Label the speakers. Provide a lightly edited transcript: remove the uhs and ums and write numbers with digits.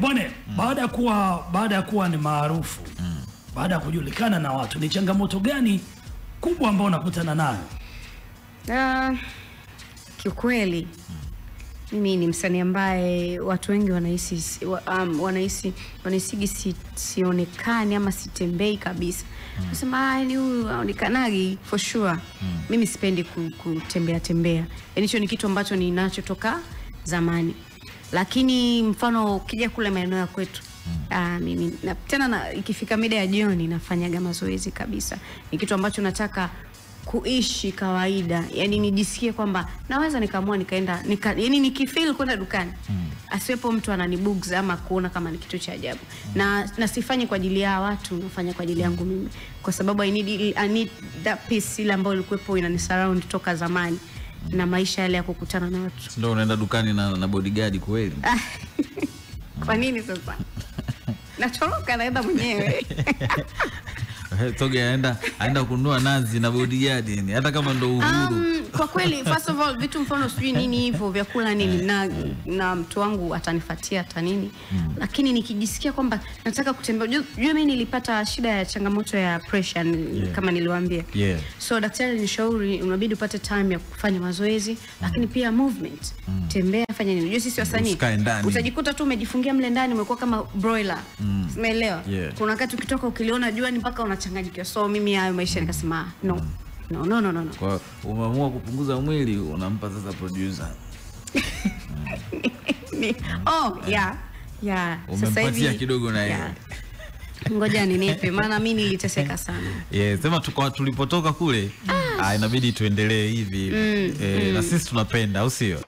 Speaker 1: Bwana, baada ya kuwa ni maarufu, baada ya kujulikana na watu, ni changamoto gani kubwa ambayo unakutana nayo?
Speaker 2: Kiukweli mimi ni msanii ambaye watu wengi wanahisi sionekani ama sitembei kabisa. Nasema ni huyu aonekanagi for sure. Mimi sipendi kutembea. Yaani hicho ni kitu ambacho ninachotoka zamani. Lakini mfano ukija kule maeneo ya kwetu, mimi tena ikifika mida ya jioni nafanyaga mazoezi kabisa. Ni kitu ambacho nataka kuishi kawaida, yani nijisikie kwamba naweza nikaamua nikaenda yani nikifeel kwenda dukani asiwepo mtu ananibugs ama kuona kama ni kitu cha ajabu. Na sifanyi kwa ajili ya watu, nafanya kwa ajili yangu mimi, kwa sababu I need that peace ile ambayo ilikuwepo inanisurround toka zamani na maisha yale ya kukutana na watu.
Speaker 3: Ndio unaenda dukani na bodyguard kweli?
Speaker 2: Kwa nini sasa? Natoroka naenda mwenyewe.
Speaker 3: Toge aenda kununua nazi na bodyguard yani, hata kama ndo uhuru.
Speaker 2: Kwa kweli first of all vitu mfano sijui nini hivyo vyakula nini na mtu wangu atanifuatia hata nini. Lakini nikijisikia kwamba nataka kutembea, jua mimi nilipata shida ya changamoto ya pressure kama niliwaambia. So daktari alinishauri unabidi upate time ya kufanya mazoezi, lakini pia movement. Tembea, fanya nini. Unajua sisi wasanii utajikuta tu umejifungia mle ndani umekuwa kama broiler. Umeelewa? Kuna wakati ukitoka ukiliona jua ni mpaka unachanganyikiwa. So mimi hayo maisha nikasema no.
Speaker 3: Kwa umeamua kupunguza mwili, unampa sasa producer. Umempatia kidogo na yeye.
Speaker 2: Ngoja ninipe maana mimi niliteseka sana.
Speaker 3: Sema tulipotoka kule inabidi tuendelee hivi. Na sisi tunapenda, au sio?